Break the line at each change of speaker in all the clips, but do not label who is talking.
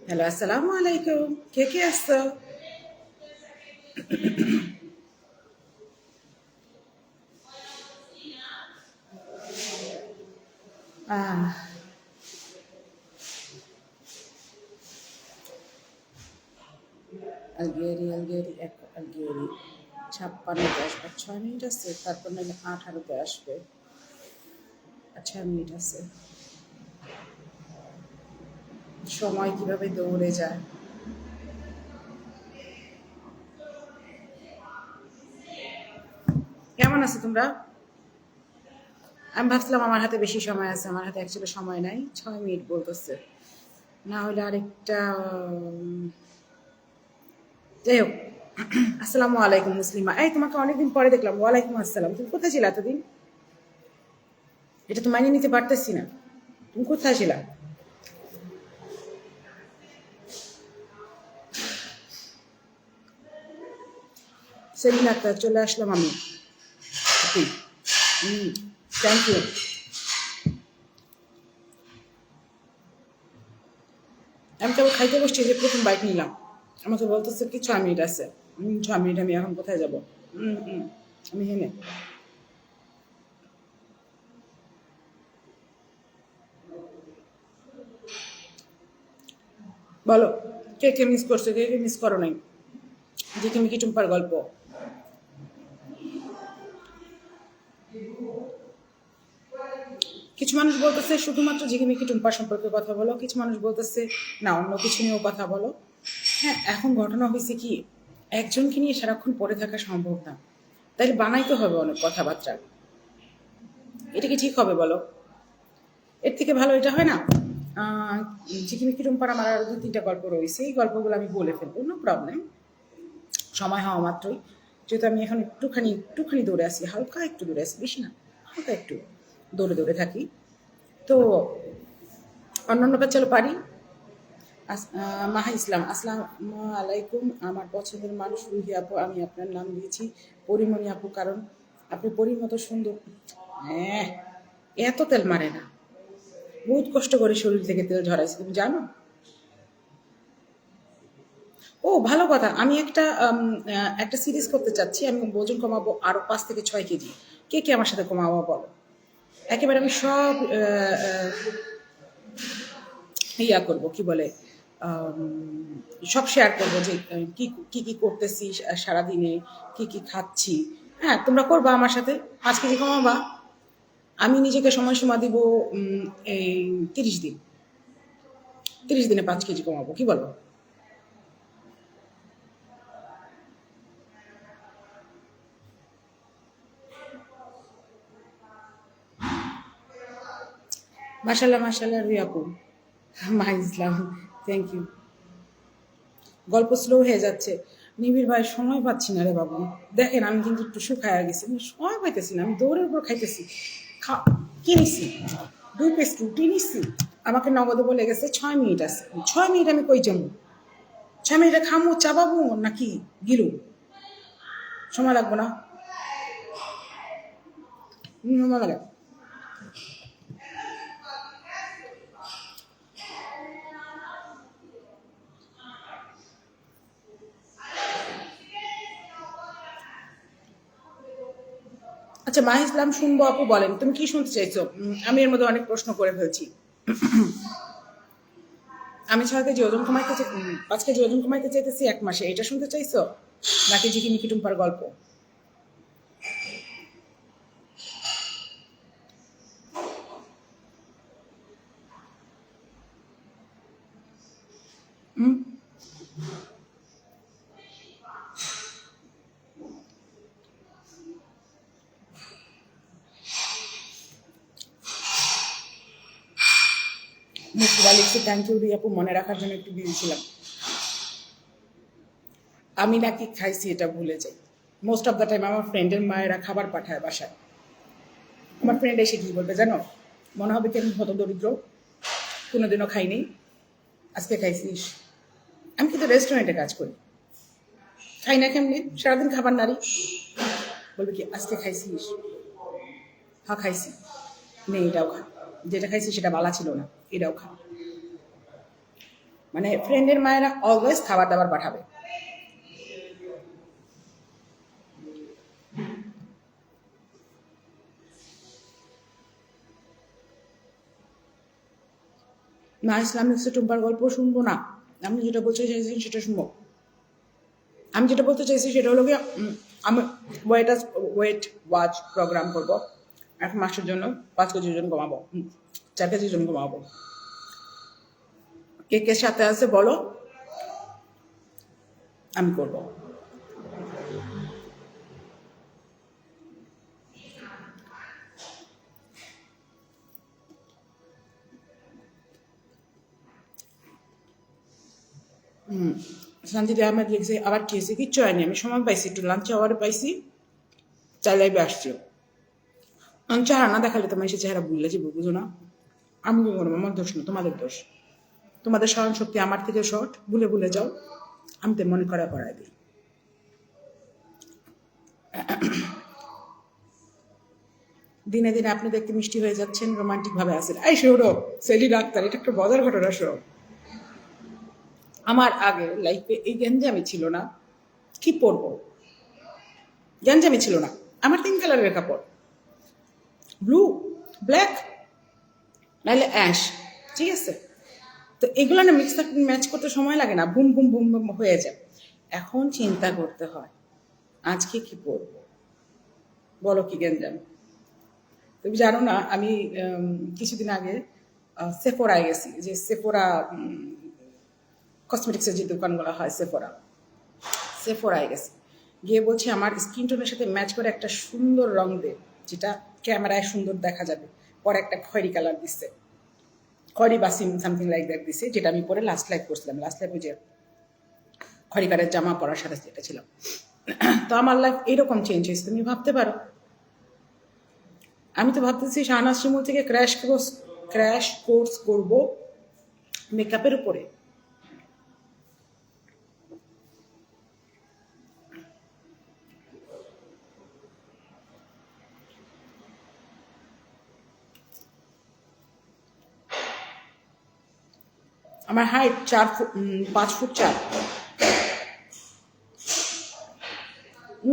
Hello, আসসালামু আলাইকুম। কে আসছো? আহ, আলগেরি 56-তে আসবে। 6 মিনিট আছে, তারপর নাহলে 18-তে আসবে। আর 6 মিনিট আছে। সময় কিভাবে দৌড়ে যায়। কেমন আছো তোমরা? আমি ভাবছিলাম আমার হাতে বেশি সময় আছে, আমার হাতে অ্যাকচুয়ালি সময় নাই। 6 মিনিট বলতেছে, না হলে আরেকটা। যাই হোক, আসসালামু আলাইকুম মুসলিমা। এই তোমাকে অনেকদিন পরে দেখলাম। ওয়ালাইকুম আসসালাম। তুমি কোথায় ছিলা এতদিন? এটা তো মানিয়ে নিতে পারতেছি না। তুমি কোথায় ছিলা? সেলিনা আক্তার, চলে আসলাম আমি। Thank you. আমি তো খাইতে বসছি, যে প্রথম বাইক নিলাম। আমাকে বলতেছে কি 6 মিনিট আছে। 6 মিনিট, আমি এখন কোথায় যাবো? আমি হেনে। বলো, কে কে মিস করছো, কে কে মিস করো নাই? যে কি মিকি টুম্পার গল্প। কিছু মানুষ বলতেছে শুধুমাত্র ঝিকিমিকি টুম্পার সম্পর্কে কথা বলো, কিছু মানুষ বলতেছে না, অন্য কিছু নিয়েও কথা বলো। হ্যাঁ, এখন ঘটনা হয়েছে কি, একজনকে নিয়ে সারাক্ষণ পড়ে থাকা সম্ভব না। তাইলে বানাইতে হবে অনেক কথাবার্তা। এটা কি ঠিক হবে বলো? এর থেকে ভালো এটা হয় না? আহ, ঝিকিমিকি টুম্পার আমার আরো 2-3টা গল্প রয়েছে, এই গল্পগুলো আমি বলে ফেলবো, নো প্রবলেম। সময় হওয়া মাত্রই। যেহেতু আমি এখন একটুখানি একটুখানি দৌড়ে আসি, হালকা একটু দৌড়ে আসি, বেশি না, হালকা একটু দৌড়ে দৌড়ে থাকি। তো অন্যান্য কাজ চলো পারি। মাহা ইসলাম, আসসালামু আলাইকুম। আমার পছন্দের মানুষ রুহি আপু, আমি আপনার নাম দিয়েছি পরিমণি আপু, কারণ আপনি পরির মতো সুন্দর। হ্যাঁ, এত তেল মারে না। বহুত কষ্ট করে শরীর থেকে তেল ঝরাইছি, তুমি জানো? ও ভালো কথা, আমি একটা সিরিজ করতে চাচ্ছি। আমি ওজন কমাবো আরো 5 থেকে 6 কেজি। কে কে আমার সাথে কমাবো বলো? একেবারে আমি সব ইয়া করবো, কি বলে, সব শেয়ার করবো যে কি কি কি করতেছি সারাদিনে, কি কি খাচ্ছি। হ্যাঁ, তোমরা করবা আমার সাথে। 5 কেজি কমাবা। আমি নিজেকে সময়সীমা দিব এই 30 দিন। 30 দিনে 5 কেজি কমাবো, কি বলো? মাশাল্লাহ মাশাল্লাহ রুই আপু। মা ইসলাম, থ্যাংক ইউ। গল্প স্লো হয়ে যাচ্ছে। নিবিড় ভাই, সময় পাচ্ছি না রে বাবু। দেখেন, আমি কিন্তু একটু শুকায় গেছি, আমি সময় পাইতেছি না। আমি দৌড়ের উপর খাইতেছি। খা কি নিছি? 2 পিস রুটি নিছি। আমাকে নগদে বলে গেছে 6 মিনিট আছে। 6 মিনিট আমি কই যাবো? 6 মিনিটে খামু, চাবাবো নাকি গিলু? সময় লাগবো না? সময় লাগে। আচ্ছা, মা ইসলাম, শুনবো আপু, বলেন তুমি কি শুনতে চাইছো? আমি এর মধ্যে অনেক প্রশ্ন করে ফেলছি। আমি 6 কেজি ওজন কমাইতে 5 কেজি ওজন কমাইতে চাইতেছি 1 মাসে, এটা শুনতে চাইছো? নাকি ঝিকিমিকি টুম্পার গল্প? মুক্তিদা লিখছি, থ্যাংক ইউ রি আপু, মনে রাখার জন্য একটু বিজি ছিলাম। আমি নাকি খাইছি এটা ভুলে যাই। মোস্ট অফ দ্য টাইম আমার ফ্রেন্ডের মায়েরা খাবার পাঠায় বাসায়। আমার ফ্রেন্ড এসে কি বলবে জানো? মনে হবে কি আমি হত দরিদ্র, কোনোদিনও খাইনি, আজকে খাইছিস। আমি কিন্তু রেস্টুরেন্টে কাজ করি, খাই না কেমনি? সারাদিন খাবার নারী। বলবে কি আজকে খাইছিস? হ্যাঁ খাইছি। নে এটাও খা, যেটা খাইছি সেটা বালা ছিল না, এটাও খা। মানে ফ্রেন্ডের মায়েরা অলওয়েজ খাবার দাবার পাঠাবে। না ইসলামিক টুম্পার গল্প শুনবো না, আমি যেটা বলতে চাইছি সেটা শুনবো। আমি যেটা বলতে চাইছি সেটা হলো গিয়ে আমি ওয়েট ওয়াচ প্রোগ্রাম করবো 1 মাসের জন্য, 5 কেজি ওজন কমাবো, 4 কেজি ওজন কমাবো। কে কে সাথে আছে বলো, আমি করবো। সানজিদ আহমেদ লিখছে আবার কি হয়েছে, কিচ্ছু হয়নি, আমি সময় পাইছি, একটু লাঞ্চ আওয়ারে পাইছি, চাই লাইভে আসছি। আমি চেহারা না দেখালে তোমার এসে চেহারা ভুলে যাবো, বুঝো না? আমি কি করবো, আমার দোষ না, তোমাদের দোষ। তোমাদের স্মরণ শক্তি আমার থেকে শর্ট, ভুলে ভুলে যাও, আমি তো মনে করাই দিই। দিনে দিনে আপনি দেখতে মিষ্টি হয়ে যাচ্ছেন, রোমান্টিক ভাবে আছেন। এই সৌরভ, সেলিন আক্তার, এটা একটা মজার ঘটনা। সৌরভ, আমার আগে লাইফে এই গ্যাঞ্জামি ছিল না, কি পরবো, গ্যাঞ্জামি ছিল না। আমার 3 কালারের কাপড়, ব্লু, ব্ল্যাক, নাহলে অ্যাশ, ঠিক আছে? তো এগুলো না মিক্স ম্যাচ করতে সময় লাগে না, বুম বুম বুম বুম হয়ে যায়। এখন চিন্তা করতে হয় আজকে কি পরবো, বলো কি গ্যাঞ্জাম। তুমি জানো না, আমি কিছুদিন আগে সেফোরায় গেছি, যে সেফোরা কসমেটিক্সের যে দোকানগুলো হয়, সেফোরায় গেছি, গিয়ে বলছি আমার স্কিন টোনের সাথে ম্যাচ করে একটা সুন্দর রং দে, যেটা ক্যামেরায় সুন্দর দেখা যাবে। পরে একটা খয়েরি কালার দিচ্ছে, খয়েরি বা সামথিং লাইক দ্যাট দিচ্ছে, যেটা আমি পরে লাস্ট লাইভ করছিলাম। লাস্ট লাইভ ওই যে খয়েরি কালারের জামা পরার সাথে যেটা ছিলাম। তো আমার লাইফ এরকম চেঞ্জ হয়েছে, তুমি ভাবতে পারো। আমি তো ভাবতেছি শাহনাজ শিমুল থেকে ক্র্যাশ কোর্স করব মেকআপের উপরে। আমার হাইট 5 ফুট 4।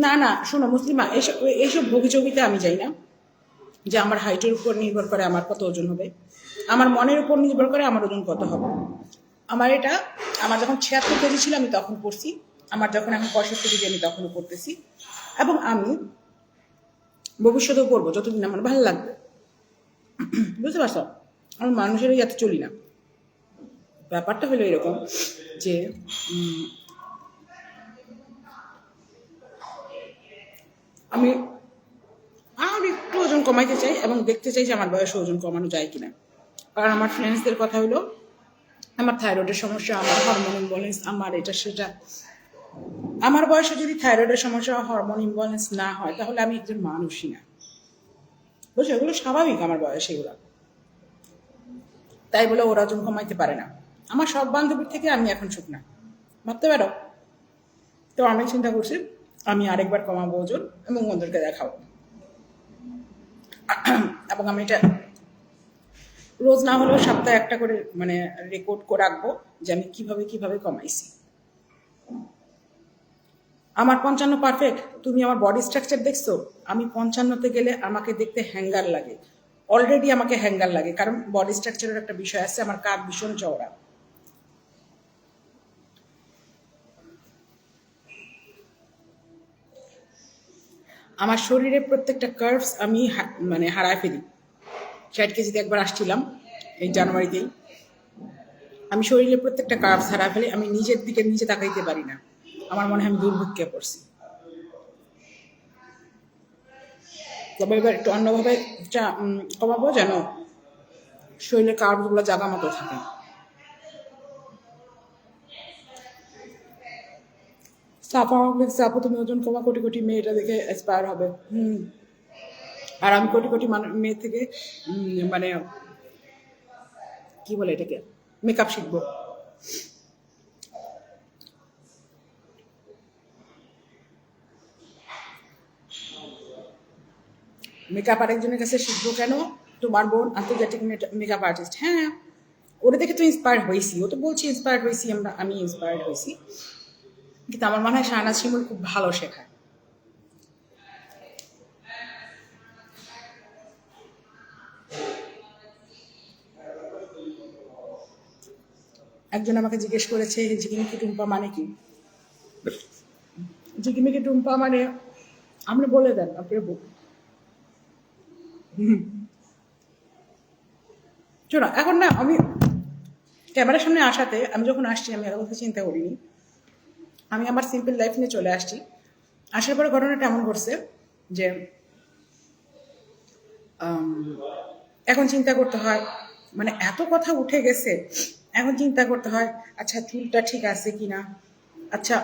না না, শোনো মুসলিমা, এইসব ভোগিযোগিতা আমি যাই না, যে আমার হাইটের উপর নির্ভর করে আমার কত ওজন হবে, আমার মনের উপর নির্ভর করে আমার ওজন কত হবে। আমার যখন 76 কেজি ছিল আমি তখন পড়ছি, আমার যখন এখন 65 কেজি আমি তখনও পড়তেছি, এবং আমি ভবিষ্যতেও পড়বো যতদিন আমার ভালো লাগবে। বুঝতে পারছো? আমি মানুষের যাতে চলি না। ব্যাপারটা হলো এরকম যে আমি আর একটু ওজন কমাইতে চাই এবং দেখতে চাই যে আমার বয়সে ওজন কমানো যায় কিনা। কারণ আমার ফ্রেন্ডসদের কথা হলো আমার থাইরয়েডের সমস্যা, আমার হরমোন ইমব্যালেন্স, আমার এটা সেটা। আমার বয়সে যদি থাইরয়েডের সমস্যা, হরমোন ইমব্যালেন্স না হয়, তাহলে আমি একজন মানুষই না। বুঝছো, এগুলো স্বাভাবিক আমার বয়সে এগুলো। তাই বলে ওরা ওজন কমাইতে পারে না। আমার সব বান্ধবীর থেকে আমি এখন শুকনা, ভাবতে পারো। তো আমি চিন্তা করছি আমি আরেকবার কমাবো ওজন এবং ওদেরকে দেখাবো। এবং আমি এটা রোজ না হলেও সপ্তাহে একটা করে মানে রেকর্ড করে রাখবো যে আমি কিভাবে কিভাবে কমাইছি। আমার 55 পারফেক্ট, তুমি আমার বডি স্ট্রাকচার দেখছো? আমি 55তে গেলে আমাকে দেখতে হ্যাঙ্গার লাগে, অলরেডি আমাকে হ্যাঙ্গার লাগে, কারণ বডি স্ট্রাকচারের একটা বিষয় আছে, আমার কাঁধ ভীষণ চওড়া। আমার শরীরের প্রত্যেকটা কার্ভস আমি মানে হারায় ফেলি। 60 কেজিতে একবার আসছিলাম এই জানুয়ারিতেই, আমি শরীরের প্রত্যেকটা কার্ভস হারায় ফেলি, আমি নিজের দিকে নিজে তাকাইতে পারি না, আমার মনে হয় আমি দুর্ভিক্ষে পড়ছি। তবে এবার একটু অন্যভাবে কমাবো যেন শরীরের কার্ভগুলো জায়গা মতো থাকে। আপু তুমি ওজন কমা, কোটি কোটি মেয়েটা দেখে ইন্সপায়ার হবে। আর আমি কোটি কোটি মেয়ে থেকে মানে কি বলে এটাকে, মেকআপ শিখবো। মেকআপ আরেকজনের কাছে শিখবো কেন? তোমার বোন আন্তর্জাতিক মেকআপ আর্টিস্ট। হ্যাঁ, ওরা দেখে তো ইন্সপায়ার্ড হয়েছি, ও তো বলছি ইন্সপায়ার্ড হয়েছি, আমি ইন্সপায়ার্ড হয়েছি, কিন্তু আমার মনে হয় শাহনাজ শিমুল খুব ভালো শেখায়। একজন আমাকে জিজ্ঞেস করেছে ঝিকিমিকি টুম্পা মানে কি। ঝিকিমিকি টুম্পা মানে আপনি বলে দেন, আপনি শোনো, এখন না আমি ক্যামেরার সামনে আসাতে, আমি যখন আসছি আমি এত কথা চিন্তা করিনি, আমি আমার সিম্পল লাইফ নিয়ে চলে আসছি। আসার পরে ঘটনাটা এমন ঘটছে যে এখন চিন্তা করতে হয়, মানে এত কথা উঠে গেছে, এখন চিন্তা করতে হয় আচ্ছা চুলটা ঠিক আছে কিনা, আচ্ছা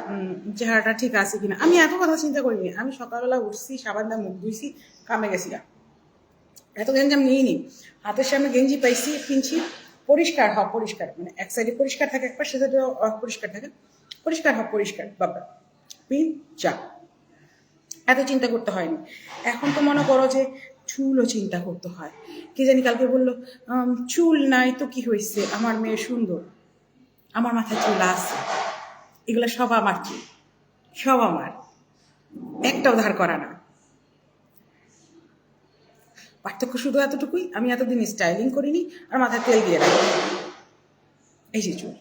চেহারাটা ঠিক আছে কিনা। আমি এত কথা চিন্তা করিনি, আমি সকালবেলা উঠছি, সাবান দিয়ে মুখ ধুইছি, কামে গেছি গা। এত গেঞ্জাম নিইনি, হাতের সামনে গেঞ্জি পাইছি, কিনছি, পরিষ্কার হ পরিষ্কার, মানে এক সাইডে পরিষ্কার থাকে, এক পাশে পরিষ্কার থাকে, পরিষ্কার হ পরিষ্কার, বাবা পিন যা। এত চিন্তা করতে হয়নি। এখন তো মনে করো যে চুলও চিন্তা করতে হয়। কে জানি কালকে বললো চুল নাই তো কি হয়েছে, আমার মেয়ে সুন্দর, আমার মাথায় চুল আছে, এগুলো সব আমার চুল, সব আমার, একটাও ধার করা না। পার্থক্য শুধু এতটুকুই, আমি এতদিন স্টাইলিং করিনি আর মাথায় তেল দিয়ে রাখি, এই যে চুল।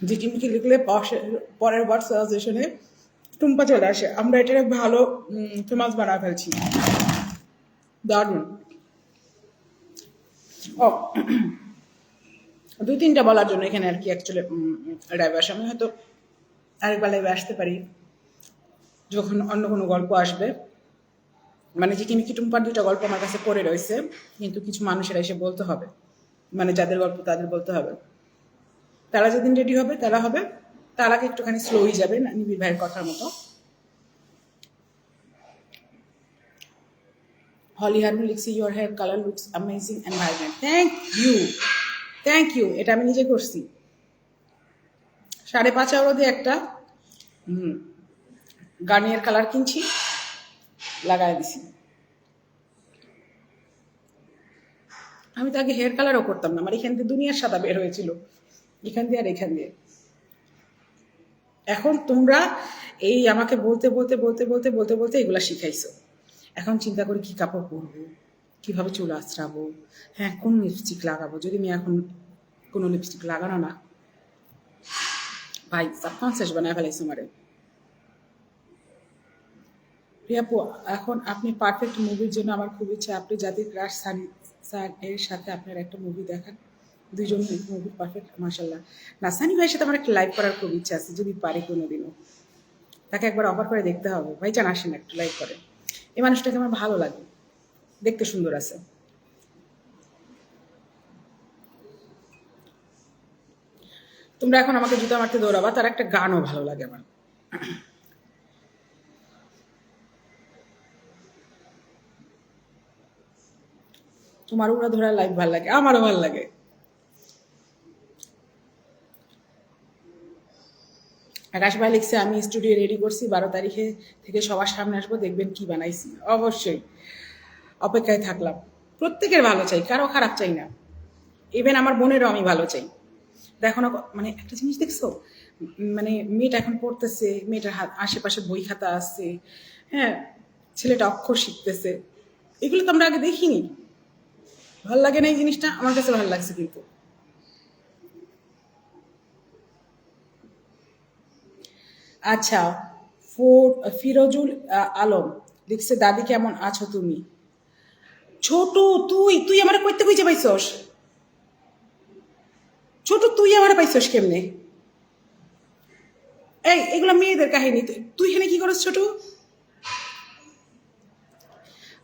ঝিকিমিকি লিখলে পরের বার সাজেশনে টুম্পা চলে আসে, আমরা এটা ভালো ফেমাস বানা ফেলছি, দারুণ। ও 2-3টা বলার জন্য এখানে আর কি অ্যাকচুয়ালি লাইভে আসে। আমি হয়তো আরেকবার লাইভে আসতে পারি যখন অন্য কোনো গল্প আসবে, মানে ঝিকিমিকি টুম্পার 2টা গল্প আমার কাছে পড়ে রয়েছে, কিন্তু কিছু মানুষেরা এসে বলতে হবে, মানে যাদের গল্প তাদের বলতে হবে, তারা যেদিন রেডি হবে তারা হবে, তার আগে একটুখানি স্লোই যাবে, নিবিড় ভাইয়ের কথার মতো। হলি হারুন লিখছি your hair colour looks amazing and vibrant, thank you, thank you. এটা আমি নিজে করছি, 5.5 euro দিয়ে একটা গার্নিয়ার কালার কিনছি, লাগাই দিছি। আমি তো আগে হেয়ার কালারও করতাম না, আমার এখান দিয়ে দুনিয়ার সাদা বের হয়েছিল, এখান দিয়ে আর এখান দিয়ে। এখন তোমরা এই আমাকে বলতে বলতে বলতে বলতে বলতে বলতে এগুলা শিখাইছো, এখন চিন্তা করি কি কাপড় পরবো, কিভাবে চুল আঁচড়াবো, হ্যাঁ কোন লিপস্টিক লাগাবো, যদি আমি এখন কোনো লিপস্টিক লাগানো না, ভাই সাবকনসিয়াস বানায় ফেলাইছো আমারে। প্রিয়াপু, এখন আপনি পারফেক্ট মুভির জন্য আমার খুব ইচ্ছা আপনি জাতির ক্রাশ সানি স্যার এর সাথে আপনার একটা মুভি দেখান, দুইজন মুভি পারফেক্ট মাশাল্লাহ। না সানি ভাইয়ের সাথে আমার একটা লাইভ করার খুব ইচ্ছা আছে, যদি পারি কোনোদিনও, তাকে একবার অফার করে দেখতে হবে। ভাইজান আসেন একটু লাইভ করে, এই মানুষটাকে আমার ভালো লাগে, দেখতে সুন্দর আছে। তোমরা এখন আমাকে জুতা মারতে দৌড়াবা, তার একটা গানও ভালো লাগে আমার। তোমার উড়া ধরা লাইভ ভালো লাগে, আমারও ভালো লাগে। আকাশ ভাই লিখছে আমি স্টুডিও রেডি করছি, 12 তারিখে থেকে সবার সামনে আসবো, দেখবেন কি বানাইছি। অবশ্যই অপেক্ষায় থাকলাম। প্রত্যেকের ভালো চাই, কারো খারাপ চাই না, ইভেন আমার বোনেরও আমি ভালো চাই। দেখো না, মানে একটা জিনিস দেখছো, মানে মেয়েটা এখন পড়তেছে, মেয়েটার আশেপাশে বই খাতা আছে, হ্যাঁ ছেলেটা অক্ষর শিখতেছে, এগুলো তো আমরা আগে দেখিনি। ভাল লাগে না এই জিনিসটা, আমার কাছে ভালো লাগছে। কিন্তু আচ্ছা, ফিরোজুল আলম লিখছে দাদি কেমন আছো তুমি। ছোট তুই তুই আমার কইতে কইতে পাইছস, ছোট তুই আমার পাইছস কেমনে? এই এগুলো মেয়েদের কাহিনী, তুই এখানে কি করছ ছোট?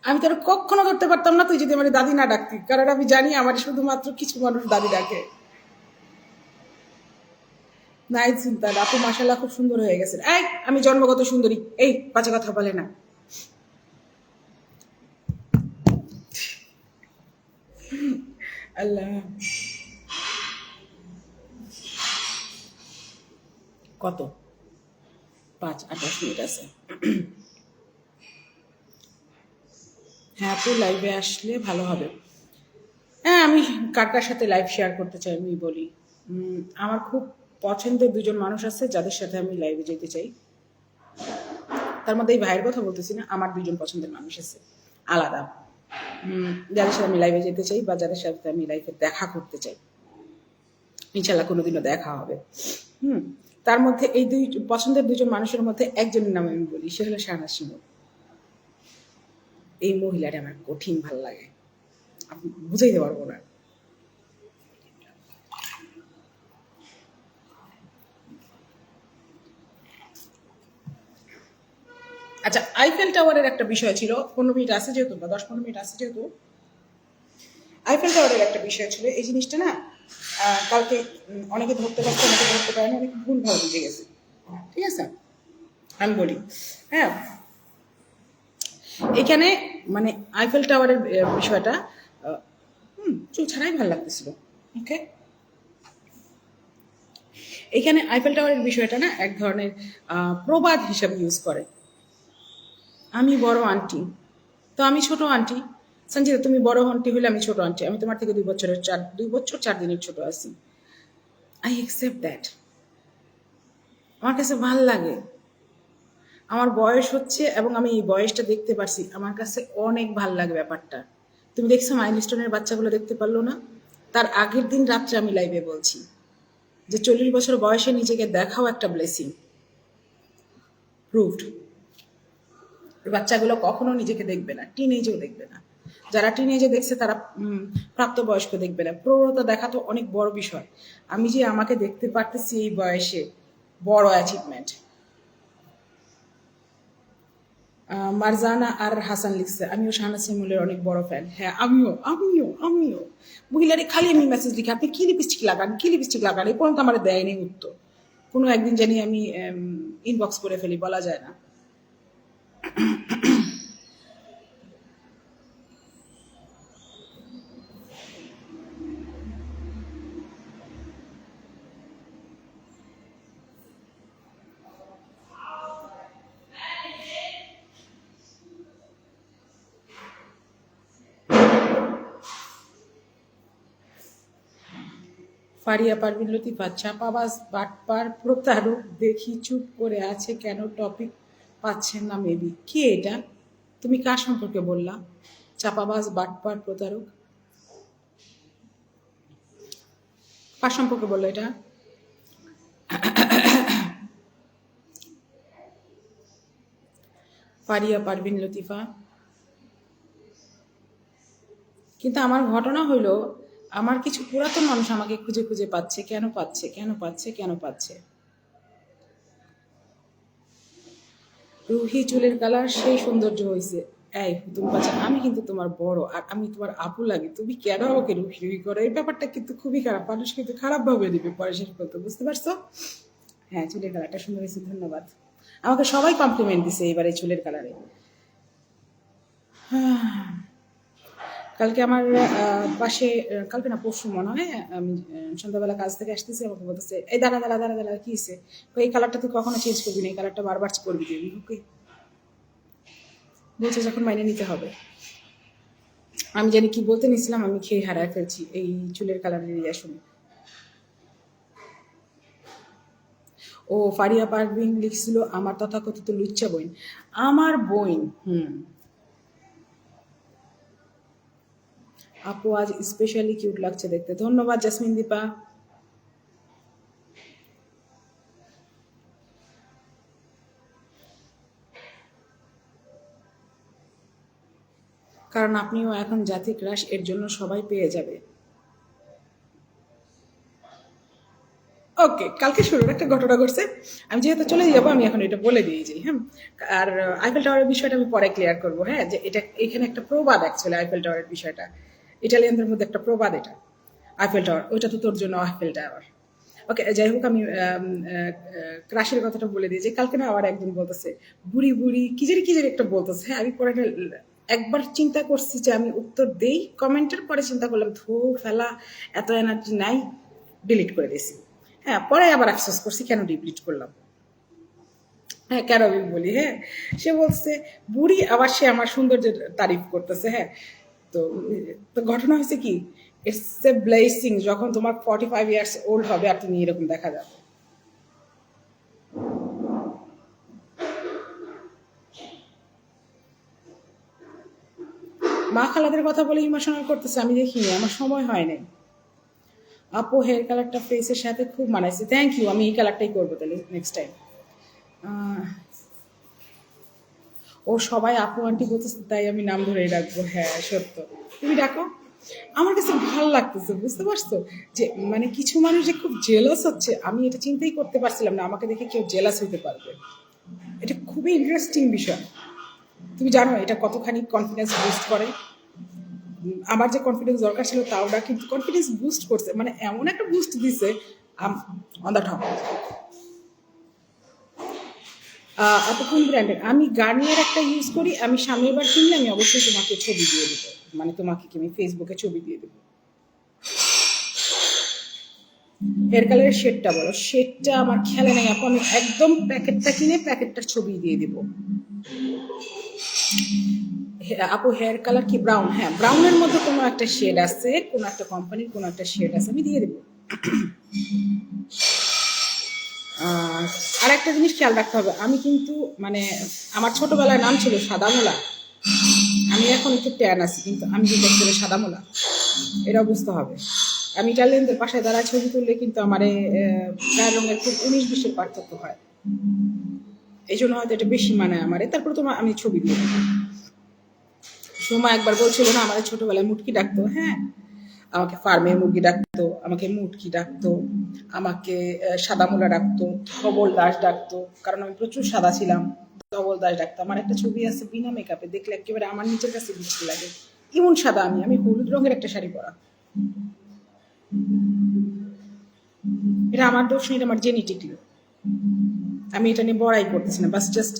আমি তোর কখনো ধরতে পারতাম না তুই যদি আমার দাদি না ডাকতি, কারণ আমি জানি আমার শুধুমাত্র কিছু মানুষ দাদি ডাকে। নাই চিন্তা, আপু মাশাল্লাহ খুব সুন্দর হয়ে গেছে। এই আমি জন্মগত সুন্দরী, এই বাজে কথা বলে না। আল্লাহ, কত 5-28 মিনিট আছে। হ্যাঁ আপু লাইভে আসলে ভালো হবে। হ্যাঁ আমি কার কার সাথে লাইভ শেয়ার করতে চাই আমি বলি। আমার খুব পছন্দের দুজন মানুষ আছে যাদের সাথে আমি লাইভে যেতে চাই। তার মধ্যে এই ভাইয়ের কথা বলতেছি না, আমার দুজন পছন্দের মানুষ আছে আলাদা, যাদের সাথে আমি লাইভে যেতে চাই বা যাদের সাথে আমি লাইভে দেখা করতে চাই। ইনশাল্লাহ কোনোদিনও দেখা হবে। তার মধ্যে এই দুই পছন্দের দুজন মানুষের মধ্যে একজনের নাম আমি বলি, সে হলো শাহনাজ শিমুল। এই মহিলাটা আমার কঠিন ভালো লাগে, আপনি বুঝাইতে পারবো না। আচ্ছা আইফেল টাওয়ারের একটা বিষয় ছিল, 15 মিনিট আছে যেহেতু বা 10-15 মিনিট আছে যেহেতু, আইফেল টাওয়ারের একটা বিষয় ছিল। এই জিনিসটা না কালকে অনেকে ধরতে পারছে, অনেকে ধরতে পারেনি, অনেকে ভুলভাল বুঝে গেছে। ঠিক আছে, আমি বলি। হ্যাঁ, এখানে মানে আইফেল টাওয়ারের বিষয়টা চুল ছাড়াই ভালো লাগতেছিল। ওকে, এখানে আইফেল টাওয়ারের বিষয়টা না এক ধরনের প্রবাদ হিসাবে ইউজ করে। আমি বড় আন্টি, তো আমি ছোট আন্টি। সঞ্জিতা তুমি বড় আন্টি হলে আমি ছোট আন্টি, আমি তোমার থেকে 2 বছর 4 দিনের ছোট আছি। I accept that. আমার কাছে ভাল লাগে, আমার বয়স হচ্ছে এবং আমি এই বয়সটা দেখতে পারছি, আমার কাছে অনেক ভাল লাগে ব্যাপারটা। তুমি দেখছো মাইলস্টোনের বাচ্চাগুলো দেখতে পারলো না? তার আগের দিন রাত্রে আমি লাইভে বলছি যে 40 বছর বয়সে নিজেকে দেখাও একটা ব্লেসিং। প্রুভড। বাচ্চাগুলো কখনো নিজেকে দেখবে না, টিনেজেও দেখবে না। যারা টিনেজে দেখছে তারা প্রাপ্তবয়স্ক দেখবে না। প্রৌঢ়তা দেখা তো অনেক বড় বিষয়। আমি যে আমাকে দেখতে পারতেছি এই বয়সে, বড় অ্যাচিভমেন্ট। মারজানা আর হাসান লিখছে আমিও শাহনাজ শিমুলের অনেক বড় ফ্যান। হ্যাঁ আমিও মহিলারে খালি আমি মেসেজ লিখি আপনি কি লিপস্টিক লাগান, এই পর্যন্ত আমার দেয়নি উত্তর। কোনো একদিন জানি আমি ইনবক্স করে ফেলি, বলা যায় না। ফারিয়া পারভিন লতিফা চাপাবাজ বাটপার প্রতারক দেখি চুপ করে আছে কেন, টপিক পাচ্ছেন না মেবি। কে এটা? তুমি কার সম্পর্কে বললা? চাপাবাজ বাটপার প্রতারক কার সম্পর্কে বললো এটা? ফারিয়া পারভিন লতিফা। কিন্তু আমার ঘটনা হইলো আমার কিছু পুরাতন মানুষ আমাকে খুঁজে খুঁজে পাচ্ছে, কেন পাচ্ছে। রুহি চুলের কালার সেই সৌন্দর্য হয়েছে। এই তুমি বাচ্চা, আমি কিন্তু তোমার বড় আর আমি তোমার আপু লাগে, তুমি কেন আমাকে রুহি রুহি করো? এই ব্যাপারটা কিন্তু খুবই খারাপ, মানুষ কিন্তু খারাপ ভাবে দিবে পরে শেষ করতে, বুঝতে পারছো? হ্যাঁ চুলের কালারটা সুন্দর হয়েছে, ধন্যবাদ। আমাকে সবাই কমপ্লিমেন্ট দিছে এবারে চুলের কালারে। কালকে আমার পাশে, কালকে না পরশু মনে হয়, আমি সন্ধ্যাবেলা কাজ থেকে আসতেছি, আমাকে বলতেছে এই দাঁড়া কি হয়েছে? এই কালারটা তুই কখনো চেঞ্জ করবি না, এই কালারটা বারবার করবি তুই। ওকে বলছে যখন মাইনে নিতে হবে। আমি জানি কি বলতে নিছিলাম, আমি খেয়ে হারায় ফেলছি এই চুলের কালারের ইয়া শুনে। ও ফারিয়া পারভিন লিখছিল আমার তথাকথিত লুচ্চা বইন, আমার বইন। আপু আজ স্পেশালি কিউট লাগছে দেখতে, ধন্যবাদ জাসমিন দীপা। কারণ আপনিও এখন জাতি ক্রাশ, এর জন্য সবাই পেয়ে যাবে। ওকে, কালকে শুরুর একটা ঘটনা ঘটছে, আমি যেহেতু চলে যাবো আমি এখন এটা বলে দিয়ে যাই। হ্যাঁ, আর আইফেল টাওয়ারের বিষয়টা আমি পরে ক্লিয়ার করবো। হ্যাঁ, যে এটা এখানে একটা প্রবাদ অ্যাকচুয়ালি আইফেল টাওয়ারের বিষয়টা, ইটালিয়ানদের মধ্যে একটা প্রবাদ এটা। আইফেল টাওয়ার ওইটা তো তোর জন্য আইফেল টাওয়ার। ওকে, যাই হোক আমি ক্রাশের কথাটা বলে দিই যে কালকে না আবার একজন বলতেছে বুড়ি বুড়ি কি জানি একটা বলতেছে। হ্যাঁ, আমি পরে একবার চিন্তা করছি যে আমি উত্তর দেই কমেন্টের, পরে চিন্তা করলাম ধু ফেলা, এত এনার্জি নাই, ডিলিট করে দিয়েছি। হ্যাঁ, পরে আবার আফসোস করছি কেন ডিলিট করলাম। হ্যাঁ, কেন আমি বলি, হ্যাঁ, সে বলছে বুড়ি, আবার সে আমার সৌন্দর্যের তারিফ করতেছে। হ্যাঁ, তো তো ঘটনা হয়েছে কি, ইটস এ ব্লেসিং, যখন তোমার 45 ইয়ার্স ওল্ড হবে আর তুমি এরকম দেখা যাবে। মা খালাদের কথা বলে ইমোশনাল করতেছে, আমি দেখিনি, আমার সময় হয় নাই। আপু হেয়ার কালারটা ফেসের সাথে খুব মানাইছে, থ্যাংক ইউ, আমি এই কালারটাই করবো তাহলে নেক্সট টাইম। ও সবাই আপু আন্টি বলতেছে, তাই আমি নাম ধরেই রাখবো। হ্যাঁ সত্য, তুমি ডাকো। আমার কাছে ভালো লাগতেছে, বুঝতে পারছো, যে মানে কিছু মানুষ যে খুব জেলাস হচ্ছে, আমি এটা চিন্তাই করতে পারছিলাম না আমাকে দেখে কেউ জেলাস হতে পারবে। এটা খুবই ইন্টারেস্টিং বিষয়। তুমি জানো এটা কতখানি কনফিডেন্স বুস্ট করে। আমার যে কনফিডেন্স দরকার ছিল তাও না, কিন্তু কনফিডেন্স বুস্ট করছে, মানে এমন একটা বুস্ট দিছে অন দ্য টপ। আপু কোন ব্র্যান্ডের? আমি গার্নিয়ার একটা ইউজ করি, আমি সামনের বার কিনলে আমি অবশ্যই তোমাকে ছবি দিয়ে দেবো, মানে তোমাকে কি আমি ফেসবুকে ছবি দিয়ে দেবো। হেয়ার কালারের শেডটা বলো। শেডটা আমার খেয়ালে নেই আপু, আমি একদম প্যাকেটটা কিনে প্যাকেটটার ছবি দিয়ে দেবো। আপু হেয়ার কালার কি ব্রাউন? হ্যাঁ, ব্রাউনের মধ্যে কোনো একটা শেড আছে, কোনো একটা কোম্পানির কোনো একটা শেড আছে, আমি দিয়ে দেবো। আর একটা জিনিস খেয়াল রাখতে হবে, আমি কিন্তু মানে আমার ছোটবেলায় নাম ছিল সাদামোলা, আমি এখন একটু ট্যান আছি, কিন্তু আমি কিন্তু আসলে সাদামোলা, এটা বুঝতে হবে। আমি ইটালিয়ানদের পাশে দাঁড়ায় ছবি তুললে কিন্তু আমার গায়ের রঙের খুব 19-20-এর পার্থক্য হয়, এই জন্য হয়তো এটা বেশি মানায় আমারে। তারপর তোমার আমি ছবি দিয়ে দেবো। সোমা একবার বলছিল না আমার ছোটবেলায় মুটকি ডাকতো, হ্যাঁ, আমাকে ফার্মের মুরগি ডাকতো, আমাকে মুটকি ডাকতো, আমাকে সাদামোলা ডাকতো, ধবল দাস ডাকতো, কারণ আমি প্রচুর সাদা ছিলাম। ধবল দাস ডাকতো। আমার একটা ছবি আছে বিনা মেকআপে, দেখলে একেবারে আমার নিচের কাছে বৃষ্টি লাগে, এমন সাদা আমি। আমি হলুদ রঙের একটা শাড়ি পরা, এটা আমার দোষ নেই, এটা আমার জেনেটিকলি। আমি এটা নিয়ে বড়াই করতেছি না, বাস জাস্ট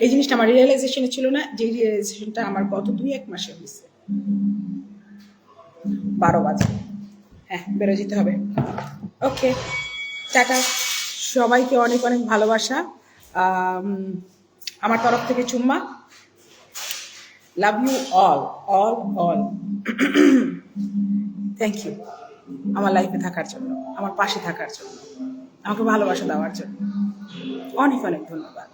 এই জিনিসটা আমার রিয়েলাইজেশনে ছিল না, যে রিয়েলাইজেশনটা আমার গত 2-1 মাসে হয়েছে। 12 বাজে, হ্যাঁ বেরো যেতে হবে। ওকে, টাটা, সবাইকে অনেক অনেক ভালোবাসা। আমার তরফ থেকে চুম্মা, love you all, all all. Thank you আমার লাইফে থাকার জন্য, আমার পাশে থাকার জন্য, আমাকে ভালোবাসা দেওয়ার জন্য অনেক অনেক ধন্যবাদ।